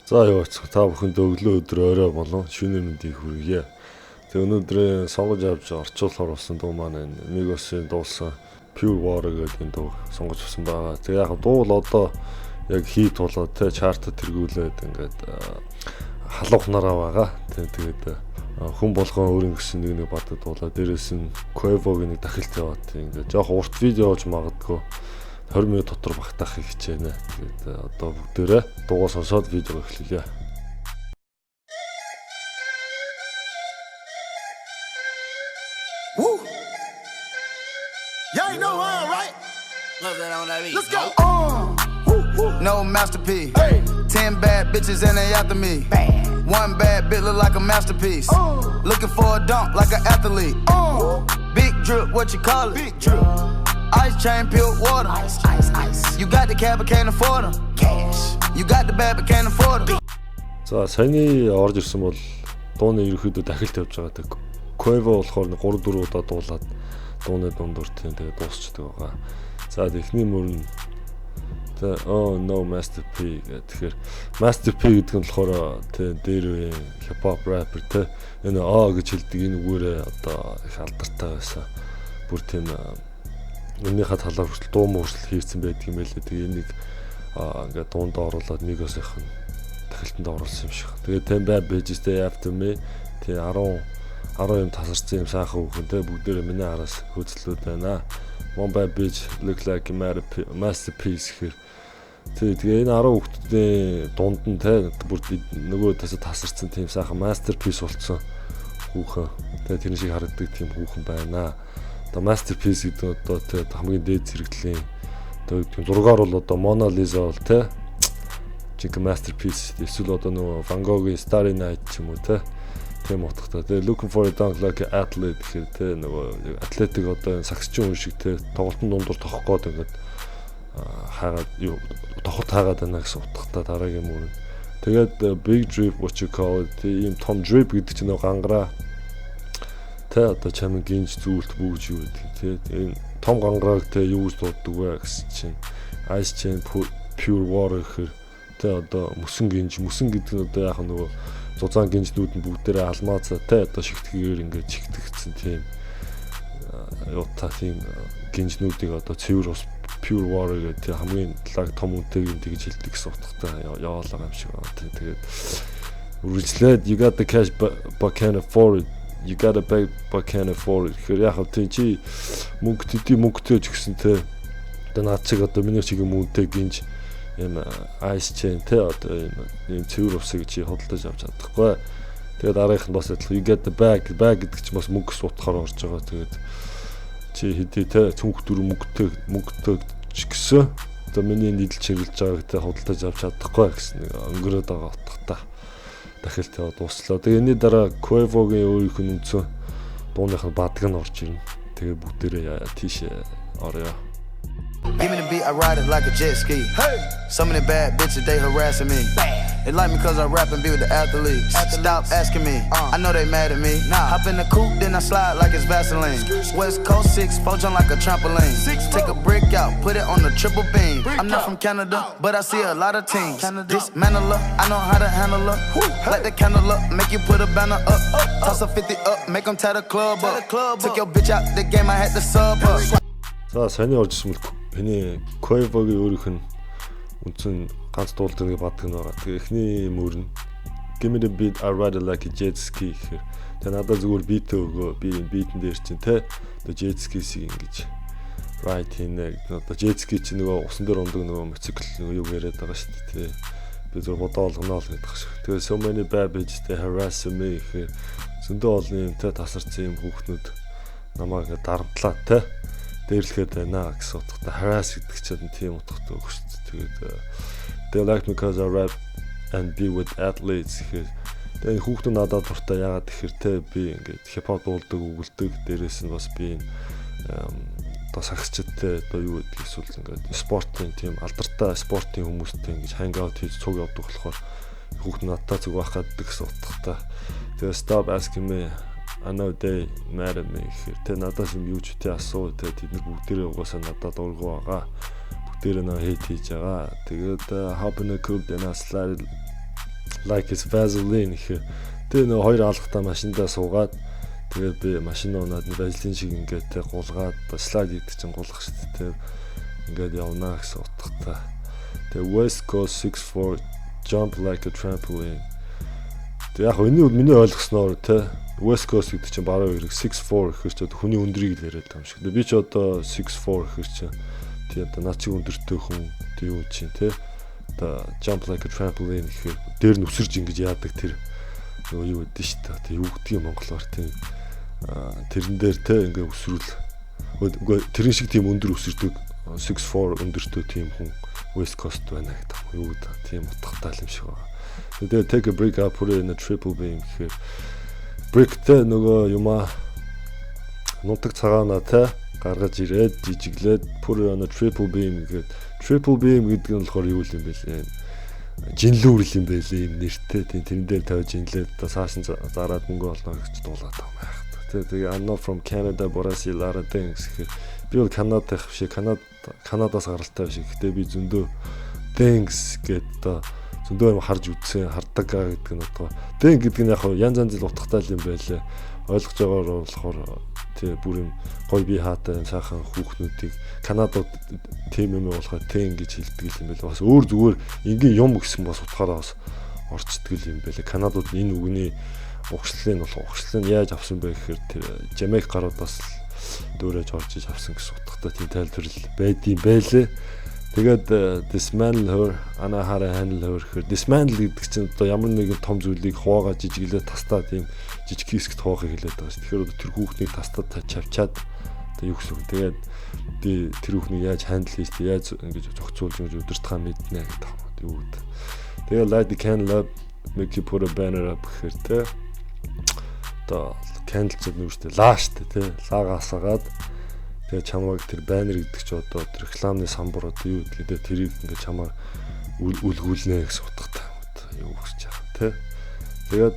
За юу ч та бүхэнд өглөө өдөр орой болон шөнө мэндийг хүргье. Тэг өнөөдрийн сонгож авч орчуулахаар болсон дуу маань Migos-ийн дуулсан Pure Water гэдэг дуу сонгож авсан байгаа. Тэг яг дуу л одоо яг хит болоод те чартад тэргүүлээд ингээд халуухнараа байгаа. Тэгээд хүн болгон өөрийн гэсэн нэг бадад дуулаа. Дээрээс нь Quavo-гийн нэг дахилт яваад ингээд жоох урт видео болж магадгүй 20 минут дотор багтаахыг хичээнэ. Тэгээд одоо бүгдээрээ дуугаа сонсоод видео эхлэе. Woo! Y'all know how, right? Love that on that beat. Let's go. No masterpiece. Hey. 10 bad bitches and they after me. Bam. One bad bitch look like a masterpiece. Looking for a dunk like an athlete. Big drip, what you call it? Big drip. Ice chain, pure water. Ice, ice, ice. You got the cab but can't afford them. Cash. You got the bad but can't afford them. За саяны орж ирсэн бол дууны ерөөхдөө дахилт явж байгаа тэг. Quavo болохоор 3-4 удаа дуулаад дууны дундуур тэгээд дуусчдаг байгаа. За эхний мөрн oh no masterpiece тэгэхээр masterpiece гэдэг нь болохоор дээр үе хипхоп rapper те энэ гэж хэлдэг энэ үгээрээ одоо их алдартай байсан. Бүр тийм энийхээ талаар хүртэл дуу мөрсөл хийсэн байдаг юм байлээ. Тэгээ энийг ингээд дуунд оруулаад Migos-ийнх нь тахилтанд оруулсан юм шиг. Тэгээ тийм bad bitches day after me тий 10 юм тасарсан юм сайхан хүүхэн те бүгдээрээ миний араас хөөцлүүд байна. One bad bitch look like a masterpiece гэхээр тэгээ энэ 10 хүүхдийн дунд нь те бүр нөгөө тасарсан тийм сайхан masterpiece болцсон хүүхэн. Тэгээ тэрний шиг харагддаг тийм хүүхэн байна. Одоо masterpiece гэдэг одоо те хамгийн дээд зэрэглийн одоо зургаар бол одоо Mona Lisa бол те жиг masterpiece эсвэл одоо нөгөө Van Gogh-ийн Starry Night ч юм уу те тийм утгатай. Тэгээ looking for a dunk like an athlete гэхээр те нөгөө атлетик одоо сагсчин хүн шиг те тоглолтын дундуур тохох гээд ингээд хаагаад юу тохот хаагаад байна гэсэн утгатай дараагийн мөрөнд. Тэгээд big drip what you call it ийм том drip гэдэг чинь нөгөө гангараа тэ одоо чамын гинж зүйлт бүгж юу гэдэг те энэ том гангарааг те юу гэж дууддаг вэ гэсэн чинь ice chain pure water гэхээр те одоо мөсөн гэдэг нь одоо яг нөгөө зузаан гинжнүүд нь бүгдээрээ алмаазаа те одоо шигтгэгээр ингээд чигтгцсэн тийм юутай тийм гинжнүүдийг одоо цэвэр ус pure water гэдэг хамгийн талаг том үнэтэйг тэгж хэлдэг гэсэн утгатай яваалаа юм шиг байна. Тэгээд үргэлжлээд you got the cash but can't afford it. You got a bag but can't afford it. Тэгэхээр яг тийм чи мөнгөтэй ч гэсэн те одоо наад чиг одоо миний чигийн мөнтэй гинж юм ice chain те одоо юм цэвэр усыг чи худалдаж авч чадахгүй. Тэгээд дараагийнх нь бас адилхан you get the bag гэдэг чинь бас мөнгөс утгаар орж байгаа. Тэгээд чи хэдий те цүнх дүр мөнгөтэй ч гэсэн одоо миний нийлж чиглэж байгааг те худалдаж авч чадахгүй гэсэн нэг өнгөрөөд байгаа утгатай дахилт яваад дуслаа. Тэгээ энэний дараа Quavo-гийн өөрийнх нь үндсэн дууных нь бадаг нь орж ирнэ. Тэгээ бүгдээрээ тийш орё. Give me the beat, I ride it like a jet ski. Hey. Some of the bad bitches, they harassing me. They like me cause I rap and be with the athletes. Stop asking me, I know they mad at me. Hop in the coupe, then I slide like it's Vaseline. West Coast 6, four jump like a trampoline. Take a brick out, put it on the triple beam. I'm not from Canada, but I see a lot of teams. Dismantle her, I know how to handle her. Light the candle up, make you put a banner up. Toss a 50 up, make them tie the club up. Took your bitch out the game, I had to sub her. За саяны оржсэн миний Quavo-гийн өөрийнх нь үндсэн ганц дуулдаг нэг бадаг нь байгаа. Тэгээ эхний мөр нь give me the beat I ride it like a jet ski гэхээр тэгээ надад зүгээр beat өгөө би энэ beat-эн дээр чинь те одоо jet ski-сийг ингэж ride хийнэ гэдэг. Одоо jet ski чинь нөгөө усан дээр ундаг нөгөө мотоцикл нөгөө юу яриад байгаа шүү дээ. Би зөв бодоо олгоно л гэдэг шиг. Тэгээ so many bad bitches they harass me гэхээр зөндөө олон юм те тасарсан юм хүүхнүүд намайг дарамтлаа те дээрлэхэд байна гэсэн утгатай harass гэдэг чинь тийм утгатай өгч шүү дээ. Тэгээд they like me because I rap and be with athletes гэхээр тэгээд хүүхдүүд надад дуртай яагаад тэгэхээр те би ингээд хипхоп дуулдаг өгүүлдэг дээрээс нь бас би одоо сагсчдтэй одоо юу гэдэг эсвэл ингээд спортын тийм алдартай спортын хүмүүстэй ингээд hang out хийж цуг явдаг болохоор хүүхдүүд надтай зүг байх гэдэг гэсэн утгатай. Тэгээд stop asking me I know they mad at me гэхээр тэ надаас юм юу ч үтэй асуу тэ тэд нар бүгдээрээ угаасаа надад ургуу байгаа. Бүгдээрээ нөө хейт хийж байгаа. Тэгээд hop in the coupe then I slide like it's Vaseline гэхээр тэгээ нөгөө хоёр алгатаа машиндаа суугаад тэгээд би машин унаад Vaseline шиг ингээд те гулгаад слайд хийдэг чинь гулгах шүү дээ. Ингээд явнаа гэсэн утгатай. Тэгээ West Coast 6'4 jump like a trampoline. Тэгээ яг энэ миний ойлгосноор те West Coast гэдэг чинь баруун эрэг 6'4 гэхэр чинь хүний өндрийг л яриад байгаа юм шиг. Би ч одоо 6'4 гэхэр чинь тий одоо над чиг өндөртэй хүн тий юу чинь те одоо jump like a trampoline гэхээр дээр нь өсөрж ингэж яадаг тэр нөгөө юу гэдэг шүү дээ. Тэг юу гэдгийг монголоор тий тэрэн дээр те ингээ өсрүүл үгүй тэрэн шиг тийм өндөр өсөрдөг 6'4 өндөртэй тийм хүн West Coast байна гэдэг юм. Юу гэдэг тийм утгатай юм шиг байна. Тэгээд take a brick up put it in a triple beam гэхээр brickтэй нөгөө юма нутаг цагаанаа те гаргаж ирээд жижиглээд put it on a triple beam гэдэг triple beam гэдэг нь болохоор юу юм бэ лээ? Жинлүүрл юм байлээ юм нэртэй. Тэрэн дээр тавьж жинлээд одоо цааш нь зараад мөнгө олно гэж дуулаад байгаа юм байна. Тэгээ I'm not from Canada but I see a lot of things. Би бол Канадах биш Канадаас гаралтай биш. Гэтэ би зөндөө things гэдэг зөндөө юм харж үзсэн, хардаг гэдэг нь одоо. Thing гэдэг нь яг янз янз утгатай юм байлээ. Ойлгож байгаагаар болохоор тий бүр юм гоё би хаатай юм сайхан хүүхнүүдийг Канадад тийм юм болохоо thing гэж хэлдэг юм байл. Бас өөр зүгээр ингийн юм гэсэн бас утгаараа бас орчдөг юм байлээ. Канадад энэ үгний угшлалын яаж авсан бэ гэхээр тэр Жамайк гаруудаас дөрөөж орж иж авсан гэсэн утгатай тийм тайлбарл байдсан байлээ. Тэгээд dismantle her, ana how to handle her гэхээр dismantle гэдэг чинь одоо ямар нэгэн том зүйлийг хуваагаа жижиглээ тастаа тийм жижиг хэсэгт хуваахыг хэлээд байгаа шүү. Тэгэхээр тэр хүүхнийг тастад чавчаад одоо юу гэсэн үг. Тэгээд би тэр хүүхнийг яаж handle хийж яаж ингэж зохицуулж өдөртхөө мэднэ гэдэг юм. Юу гэдэг. Тэгээд light the candle up, make you put a banner up гэхээр те одоо candle ч юм шүү дээ. Лаа шүү дээ те. Лагаасагаад тэгээ чамайг тэр баннер гэдэг чи одоо тэр рекламны самбар одоо юу гэдэг тэрийг ингээ чамаар үлгүүлнэ гэсэн утгатай юу гэж байгаа тий. Тэгээд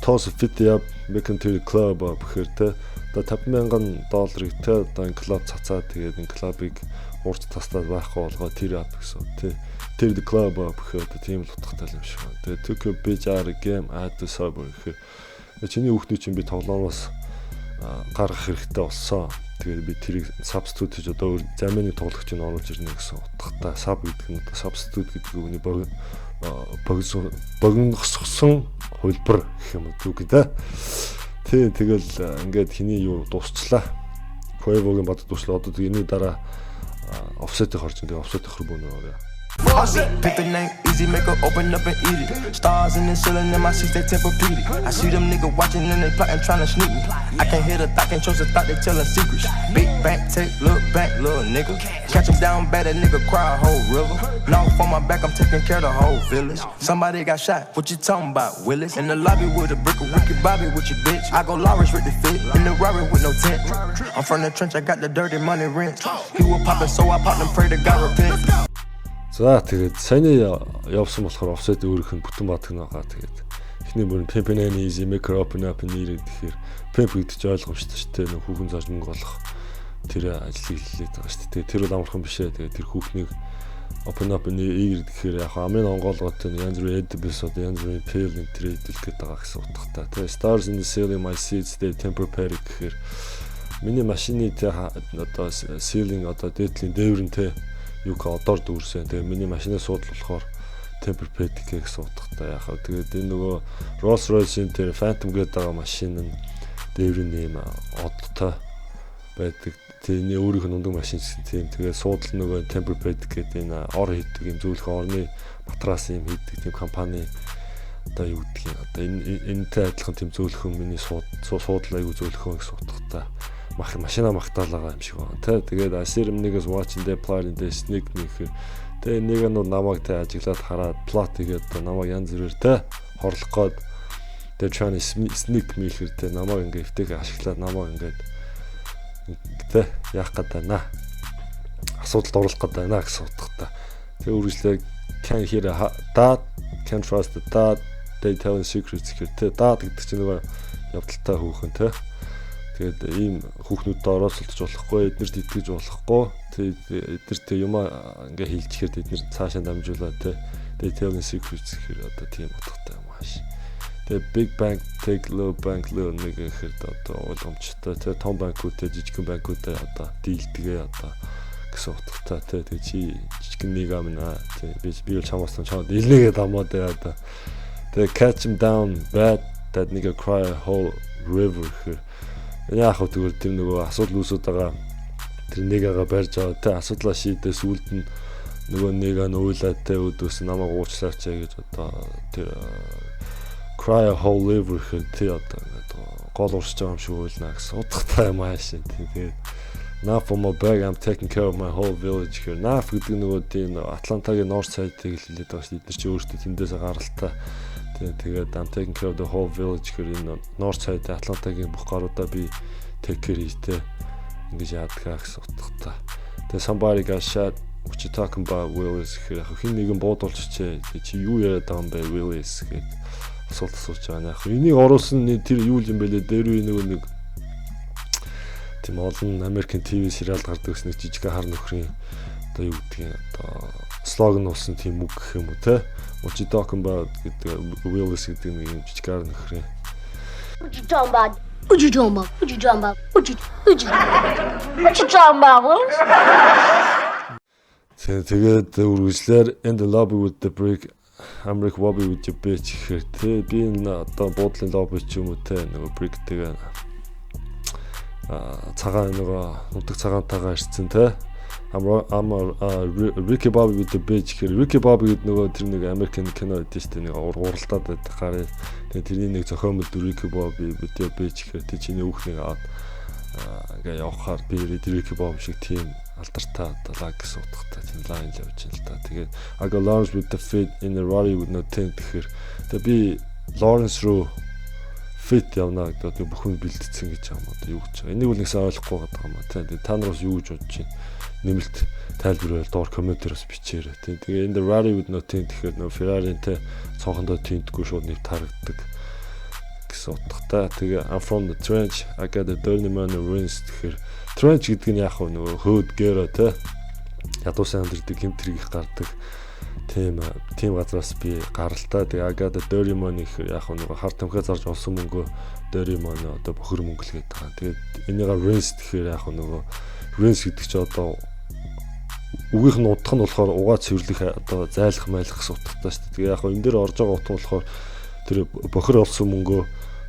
toss $50 up making to the club up гэхээр тий одоо $50,000 тий одоо энэ клуб цацаад тэгээд энэ клубыг урд тастаад байхгүй болгоо тэр up гэсэн тий. Тэр the club up гэхээр одоо тийм л утгатай юм шиг байна. Тэгээд took a bitch out of game at the suburb гэхээр чиний хүүхдүүд чинь би тоглоомоос гаргах хэрэгтэй болсон. Тэгээд би тэрийг substitute гэж одоо замын тоглогч нь оруулж ирнэ гэсэн утгатай. Sub гэдэг нь одоо substitute гэдэг үгний богиногссон хөлбөр гэх юм уу гэдэг. Тэгэл ингээд хэний юу дуусчлаа. Quavo-гийн бод дуусчлаа. Одоо энэ дараа offset-ийг орж байгаа. Offset хөрбөнөө орё. Pick the name easy, make her open up and eat it. Stars in the ceiling in my seats, they Tempur-Pedic. I see them niggas watching and they plotting, trying to sneak me. I can't hear the thought, can't trust the thought, they telling secrets. Big bank, take, look back, little nigga. Catch him down bad, that nigga cry a whole river. Now on my back, I'm taking care of the whole village. Somebody got shot, what you talking about, Willis? In the lobby with a brick of wicked Bobby with your bitch. I go Lawrence with the fit, in the Rari with no tent. I'm from the trench, I got the dirty money rent. He was poppin', so I popped and pray to God repent. За тэгээд саяны явсан болохоор offset өөрийнх нь бүтэн баатг байгаа. Тэгээд эхний бүр Pimpin' easy make her open up and eat гэхээр pimp гэдэг чинь ойлгомжтой шүү дээ. Нөх хүүхэн зааж мөнгө олох тэр ажлыг хэлээд байгаа шүү дээ. Тэр бол амархан биш ээ. Тэгээд тэр хүүхнийг open up and eat гэхээр яг амын онгоолгоотой янз бүрийн edibles одоо янз бүрийн pill тэр идэл гээд байгаа гэсэн утгатай. Тэгээд stars in the ceiling my seats they Tempur-Pedic гэхээр миний машины одоо ceiling одоо дээдлийн дээврэнтэй юука одоор дүүрсэн. Тэгээ миний машины суудл болохоор Tempur-Pedic гэсэн утгатай яхаа. Тэгээд энэ нөгөө Rolls-Royce-ийн тэр Phantom гэдэг байгаа машин нь дээврийн юм одтой байдаг. Тэний өөрийнх нь ундаг машин тийм. Тэгээд суудл нөгөө Tempur-Pedic гэдэг энэ ор хийдэг юм зөвлөх орны матрас юм хийдэг тийм компани одоо юу гэдэг юм. Одоо энэтэй адилхан тийм зөвлөхөн миний суудл аягүй зөвлөхөн гэсэн утгатай. Машина магтаалгаа юм шиг байна. Тэгээд I see them niggas watching they plotting they sneak me гэхээр тэгээ нэг нь намайг тэ ажиглаад хараад plot хийгээд намайг янз бүрээр тэ хорлох гээд they trying to sneak me гэхээр тэ намайг ингээ эвтэйг ашиглаад намайг ингээд тэ яах гээд байна. Асуудалд оруулах гээд байна гэсэн утгатай. Тэгээ үргэлжлээ can hear that can trust that they telling secrets гэхээр тэ даад гэдэг чинь нөгөө явдалтай хүүхэн тэ. Тэгээд ийм хүүхнүүдтэй ороосолдож болохгүй, эднэрт итгэж болохгүй. Тэгээд эднэрт юм ингээ хилжихэд эднэр цаашаа дамжуулаад те. They Telling Secrets гэхээр одоо тийм утгатай юм ааш. Тэгээ Big Bank Take Low Bank Low нэг гэхээр одоо ойлгомжтой. Тэгээ том банкуудтай жижигхэн банкуудтай одоо дийлдэгээ одоо гэсэн утгатай. Тэгээ чи жижигхэн нэг амна. Тэгээ би бол чамаас чамд илнэгээд амаа тэгээ одоо. Тэгээ Catch Him Down Bad That Nigga Cry a Whole River гэхээр яг хөө тэгвэл тэр нөгөө асуудал үүсэж байгаа тэр нэгээ барьж байгаа тэ асуудлаа шийдээ сүлд нь нөгөө нэгээ нөөлээд тэ өдөөс намайг уучлаач гэж одоо тэр Cry a Whole River гэхээр тэ одоо гол урсж байгаа юм шиг үйлнэ гэсэн утгатай юм аашаа тэгээд Now for my bag I'm taking care of my whole village here. Naf гэдэг нөгөө тийм Атлантагийн North Side-ийг хэлээд байгаа шүү дээ. Эдгээр чи өөрсдөө тэндээс гаралтай. Тэгээд I'm taking care of the whole village here in North Side Атлантагийн бүх гаруудаа би take care хийтэй. Ингэж яадгаа гэсэн утгатай. Тэгээд somebody got shot. What you talking about Willis гэхээр хин нэгэн буудуулчихжээ. Чи юу яриад байгаа юм бэ Willis гэхэд асуулт байгаа. Яг энийг оруулсан тэр юу юм бэлээ? Дээр үе нэг тийм олон Америкийн ТV сериал гардаг гэсэн нэг жижиг хар нөхрийн одоо юу гэдгийг одоо слоган болсон тийм үг гэх юм уу те What you talking about гэдэг Willis гэдэг нэг юм жижиг хар нөхрийн What you talking about? What you talking about? What you talking about? What you talking about? Тэгээд үргэлжлэр in the lobby with the brick American Bobby with your bitch гэхээр те би энэ одоо буудлын лобби ч юм уу те нөгөө brick-тэйгээ цагаан нөгөө нутаг цагаантайгаа ирсэн те Ricky Bobby with the bitch гэхээр Ricky Bobby гэдэг нөгөө тэр нэг American кино гэдэг чинь нэг уралдаад байдаг гараа тэгээ тэрний нэг зохиомжтой Ricky Bobby with the bitch гэхээр тэр чиний хүүхнийг аваад ингээ явахаар би Ricky Bobby шиг тийм алдартай лаг гэсэн утгатай тийм лайн л явж байна л та тэгээд I go Lawrence with the fit in the Rari with no tent гэхээр тэгээ би Lawrence руу fit явна гэдэг бүхэн бэлдсэн гэж юм одоо юу гэж байгаа. Энийг бол нэгсэн ойлгохгүй байгаа юм аа. Тэгээд та нараас юу гэж бодож байна? Нэмэлт тайлбарвал доор комментароос бичээрэй. Тэгээ энэ Rari with no tent гэхээр нөө Ferrari-тэй цонхондоо тентгүй шууд нэвт харагддаг гэсэн утгатай. Тэгээ I'm from the trench. I got the dirty man rinsed гэхээр trench гэдэг нь яг нөгөө хөөд гэрэ те ядуусан амьдэрдэг хэмтрийг гардаг тийм газраас би гаралтай. Тэгээ I got the dirty money гэхээр яг нөгөө хар тамхи зарж олсон мөнгөө dirty money одоо бохир мөнгө л гэдэг. Тэгээд энийгээ rinsed гэхээр яг нөгөө rinse гэдэг чи одоо үгийнх нь утга нь болохоор угаа цэвэрлэх одоо зайлах майлах гэсэн утгатай шүү дээ. Тэгээ яг энэ дээр орж байгаа утга болохоор тэр бохир олсон мөнгөө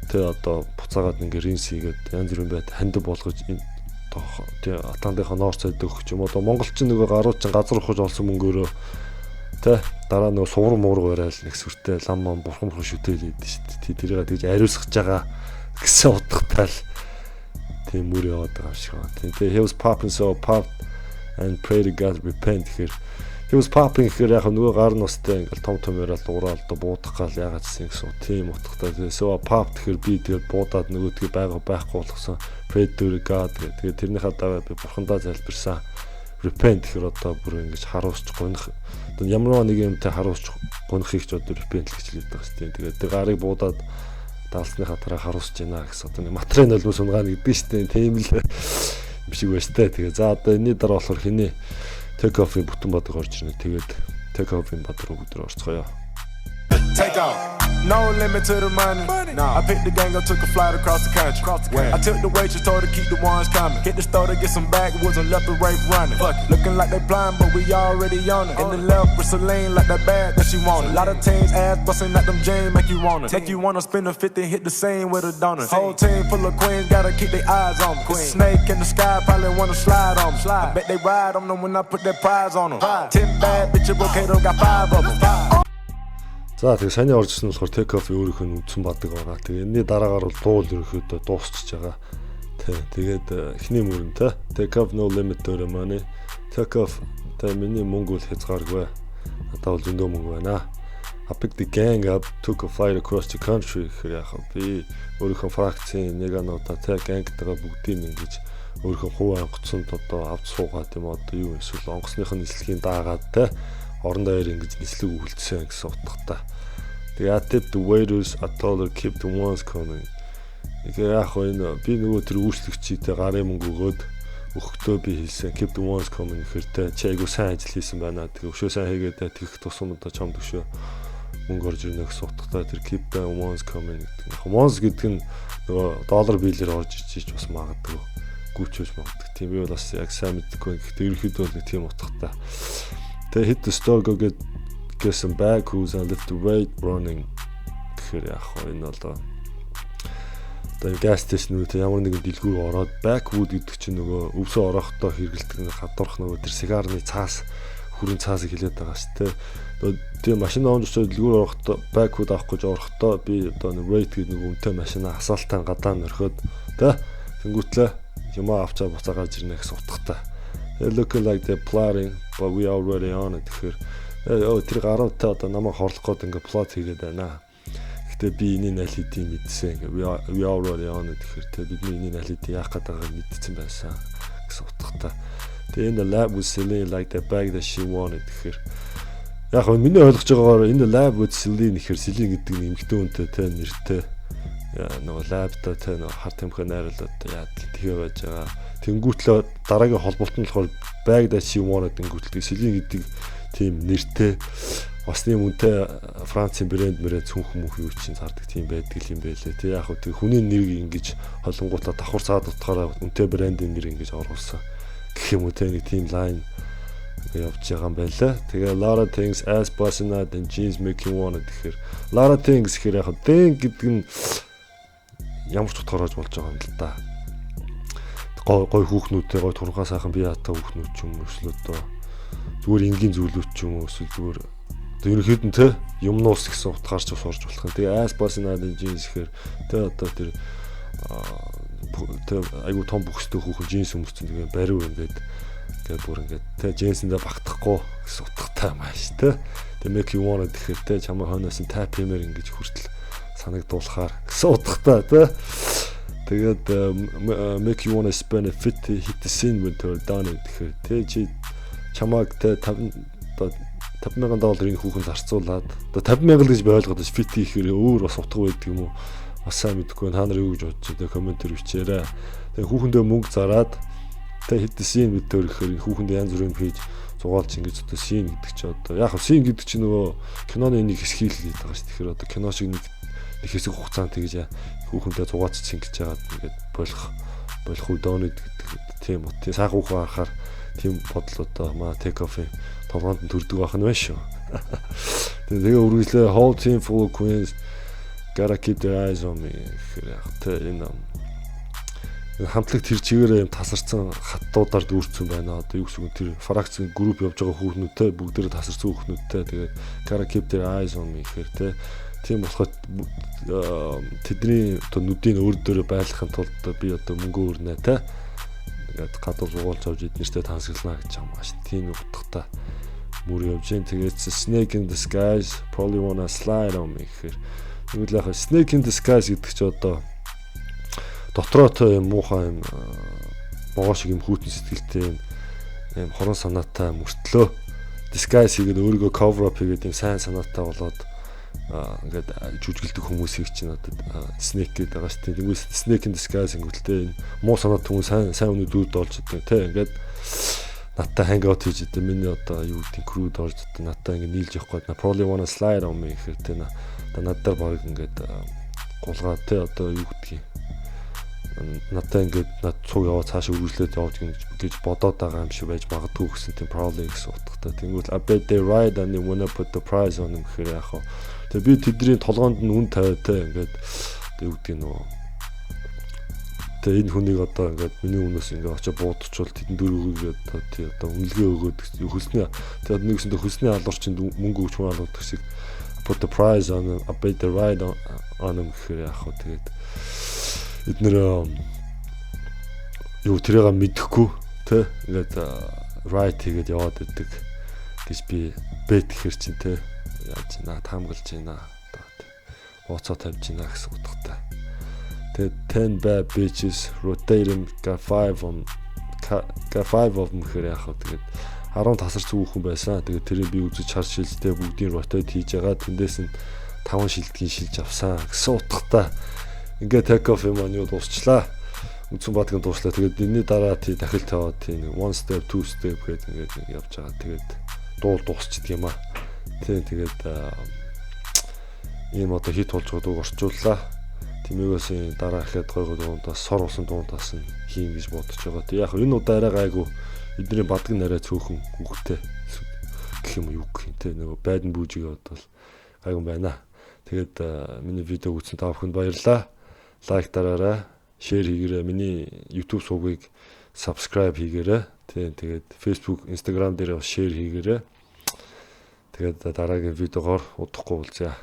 тэ одоо буцаагаад ингээ rinse хийгээд янз бүрийн байд хандив болгож тий Атлантынхаа North Side өгч юм одоо монголчин нөгөө гаруучин газар ухаж олсон мөнгөөрөө тий дараа нөгөө сувар муурга барайл нэг сүртэй лам мам бурхан шүтэл хийдэж шүү дээ. Тэрийг тэгж ариусгаж байгаа гэсэн утгатай л тийм мөр яваад байгаа юм шиг байна. Тэгээ he was popping so popped and pray to God repent гэхээр he was popping гэхээр яг нөгөө гар настай ингээл том яриад ураал одоо буудах гал яагаад гэсэн тийм утгатай. Тэгээ so popped гэхээр би тэгээд буудаад нөгөөдгөө байхгүй болгосон pray to God тэгээд тэрнийхээ дараа би бурхандаа залбирсан repent гэхээр одоо бүр ингэж харуусч гонх одоо ямар нэг юмтай харуусч гонхыг ч одоо repent гэж хэлээд байгаа шүү дээ. Тэгээд тэр гарыг буудаад даалсныхаа дараа харуусч байна гэсэн одоо нэг материал бол сунгаана гэдэг шүү дээ. Тийм л юм шиг байна шүү дээ. Тэгээ за одоо энэний дараа болохоор хинэ Take Off-ийн бүтэн бадаг орж ирнэ. Тэгээд Take Off-ийн бадар бүгд орцгоё. Take off. No limit to the money. I picked the gang up, took a flight across the country. I took the waitress, told her keep the ones coming. Hit the store to get some backwoods and left and right running. Looking like they blind, but we already on it. In the left with Celine, like that bag that she wanted. A lot of teams ass busting at them jeans, make you want it. Make you wanna spin a 50, hit the same with a donut. Whole team full of queens, gotta keep their eyes on me. Snake in the sky, probably wanna slide on me. I bet they ride on them when I put that prize on them. 10 bad bitches, Bocato got 5 of them. За тэгээ саний орж ирсэн болохоор Take Off өөрийнх нь үдсэн бадаг байгаа. Тэгээ энэний дараагаар бол дуул ерөөхдөө дуусчихж байгаа. Тэгээд эхний мөрөн те Take Off no limit to the money. Take Off та миний мөнгө бол хязгааргүй. Надад бол зөндөө мөнгө байна. I picked the gang up, took a flight across the country гэхээр яхаа би өөрийнхөө фракцийн нэг ануудаа те гангтайгаа бүгдийг ингэж өөрийнхөө хувь онгоцонд одоо авч суугаад юм одоо юу эсвэл онгоцных нь нислэгийн даагаад те орон даяар ингэж нислэг үлдсэн гэсэн утгатай. Тэгээ I tipped the waiters, I told her keep the ones coming. Тэгээ яг энэ би нөгөө тэр үйлчлэгчийтэй гарын мөнгө өгөөд өгөхдөө би хэлсэн keep the ones coming гэхээр тэ чи айгу сайн ажил хийсэн байна. Тэгээ өшөө сайн хийгээд тэгэх тусамдаа чамд өшөө мөнгө орж ирнэ гэсэн утгатай тэр keep the ones coming гэдэг. Яг ones гэдэг нь нөгөө доллар биелэр орж ичиж бас магадгүй гүйчөөж магадгүй. Тийм би бол бас яг сайн мэдгүй. Гэхдээ ерөөхдөө бол нэг тийм утгатай. Тэгээ hit the store go get some back who's and lift the weight running гэхээр яг энэ бол одоо газ стейшнүүд ямар нэгэн дэлгүүр ороод backwood гэдэг чинь нөгөө өвсөө орохдоо хэрэгэлдэг гадуурх нөгөө тэр сигарны цаас хүрэн цаасыг хилээд байгаа шүү дээ. Тэгээ машин оонч дэлгүүр орохдоо backwood авах гэж орохдоо би одоо нэг rate гэдэг нэг үнэтэй машина асфальтаа гадаан нөрхөөд тэ тэнгүүтлээ юмаа авчаа буцаа гарч ирнэ гэсэн утгатай. Looking like they're plotting but we already on it гэхээр тэр гаруйтай одоо намайг хорлох гээд ингээ plot хийгээд байна. Гэтэ би энийг аль хэдийн мэдсэн. We already on it гэхээр тэ бидний энийг аль хэдийн яах гээд байгааг мэдсэн байсан гэсэн утгатай. Тэгээ энэ lab was selling like the bag that she wanted гэхээр яг нь миний ойлгож байгаагаар энэ lab was selling гэхээр selling гэдэг нь эмэгтэй үнтэй тэ нэртэй нөгөө лабта тэ нөгөө хар тамхи найруулаад яа тэгээ байж байгаа. Тэнгүүтлээ дараагийн холболт нь болохоор bag that she wanted тэнгүүтлээ selling гэдэг тийм нэртэй бас тийм үнэтэй Францын брэнд цүнх мөнх юу чинь зардаг тийм байдаг юм байлээ. Тэг яг хөө тэг хүний нэрийг ингэж холонгуутлаа давхар цаад утгаараа үнэтэй брэндийн нэр ингэж оруулсан гэх юм уу те нэг тийм лайн явж байгаа юм байлаа. Тэгээ Lara Things as Barcelona and jeans make you want гэхээр Lara Things гэхээр яг дэн гэдэг нь ямар ч утгаараа болж байгаа юм л да. Гой хүүхнүүдтэй гой турхаа сайхан бие хатаа хүүхнүүд ч юм уу эсвэл одоо зүгээр энгийн зүйлүүд ч юм уу эсвэл зүгээр ерөнхийдөө те юмнуус гэсэн утгаарч бас орж болох юм. Тэгээ as Barcelona and jeans гэхээр тэ одоо тэр айгу том бүхстэй хүүхэн джинс өмссөн тэгээ бариу ингээд бүр ингээд тэ джинсэндээ багтахгүй гэсэн утгатай маш тэ. Тэгээ make you want гэхээр тэ чамаа хойноос нь тап хэмээр ингэж хүртэл санагдуулахаар гэсэн утгатай тэ. Тэгээд make you want to spend a fit hit the scene with her down гэхээр тэ чи чамааг тэ $50,000 хүүхэн зарцуулаад одоо 50,000 гэж ойлгоод бас fit хийхээр өөр бас утга байдаг юм уу? Бас сайн мэдэхгүй та нар юу гэж бодож байгаа комментэр бичээрэй. Тэгээ хүүхэндээ мөнгө зараад тэ hit the scene with her гэхээр хүүхэндээ янз бүрийн пэйж зугаалж ингэж одоо scene гэдэг чи одоо яг хөө scene гэдэг чи нөгөө киноны нэг хэсгийг л хийдэг байгаа шүү. Тэгэхээр одоо кино шиг нэг хэсэг хугацаанд тэгж хүүхэндээ зугаацчих ингэж яагаад ингээд болох үдөөний гэдэг тийм үү. Сайн хүүхэн харахаар тийм бодлоо маа take off толгоонд нь төрдөг байх нь байна шүү. Тэгээ үргэлжлээ whole team full of queens gotta keep their eyes on me гэхээр яг тэ энэ хамтлаг тэр чигээрээ юм тасарсан хаттуудаар дүүрсэн байна. Одоо юу гэсэн тэр фракцийн групп явж байгаа хүүхнүүдтэй бүгдээрээ тасарсан хүүхнүүдтэй тэгээд gotta keep their eyes on me гэхээр тэ тийм болоход тэдний одоо нүдийн өөр дөрөө байлгахын тулд би одоо мөнгө өрнэ тэ ингээд гадуур зугаалж авч эднэртэй тансаглана гэж юм ааш. Тийм утгатай мөр явж гэн. Тэгээд snake in the skies probably wanna slide on me гэхээр тэгвэл яг snake in the skies гэдэг чи одоо дотроо юм муухай юм могоо шиг юм хүүтэн сэтгэлтэй юм хорон санаатай мөртлөө disguise хийгээд өөрийгөө cover up хийгээд юм сайн санаатай болоод ингээд жүжиглдэг хүмүүсийг чинь одоо snake гэдэг байгаа шүү дээ. Тэгвэл snake in the skies ингэвэлтэй энэ муу санаатай хүмүүс сайн үнэ дүрд олж идэв тэ ингээд надтай hang out хийж идэв. Миний одоо юу гэдэг crewд орж идэв. Надтай ингээд нийлж явах гээд probably wanna slide on me гэхээр тэ надаар баг ингээд гулгаа тэ одоо юу гэдгийг надтай ингээд над цуг яваа цаашаа үргэлжлээд явж гэж бодоод байгаа юм шиг байж магадгүй гэсэн тийм probably гэсэн утгатай. Тэнгүүл I bet they ride and they wanna put the prize on them гэхээр яах вэ? Тэгээ би тэдний толгоонд нь үн тавиад тэ ингээд юу гэдэг нөө тэгээ энэ хүнийг одоо ингээд миний өмнөөс ингээд очиж буудчихвал тэдэн дөрөвгээд одоо үнэлгээ өгөөд хөлсний тэгээ нэгсэндээ хөлсний алуурчинд мөнгө өгч хүн алуудаг шиг put the prize on them, I bet they ride on them гэхээр яах вэ? Тэгээд эднэр юу тэрийг мэдэхгүй тэ ингээд right хийгээд яваад идэг гэж би bet гэхэр чинь тэ яаж наа таамаглаж байна одоо бооцоо тавьж байна гэсэн утгатай. Тэгээд 10 bad bitches rotating got 5 of them гэхээр яах вэ? Тэгээд 10 тасар цүөхөн байсан. Тэгээд тэрийг би үзэж харж шилжтэй бүгдийн rotate хийж байгаа. Тэндээс нь 5 шилдгийн шилж авсан гэсэн утгатай. Ингээд take off юм аа юу дуусчлаа. Үндсэн баатгийн дууслаа. Тэгээд энэний дараа тий дахилт яваад тий нэг one step, two step гэдэг ингээд явж байгаа. Тэгээд дуул дуусчихдээ юм аа. Тий тэгээд ийм одоо хит болж байгаа дууг орчууллаа. Тэмээгөөс дараа ихэд гойгоо дуунаас сор усан дуунаас нь хийн гэж бодож байгаа. Тэг яг энэ удаа арай гайгүй эдний бадаг нарай цөөхөн үгтэй гэх юм юу гэх юм те нөгөө байдан бүүжиг бодвол гайгүй байна. Тэгээд миний видеог үзсэн та бүхэнд баярлалаа. Лайк дараарай, шеэр хийгээрэй. Миний YouTube сувгийг subscribe хийгээрэй. Тэгээд Facebook, Instagram дээр бас шеэр хийгээрэй. Тэгээд дараагийн видеогоор удахгүй уулзъя.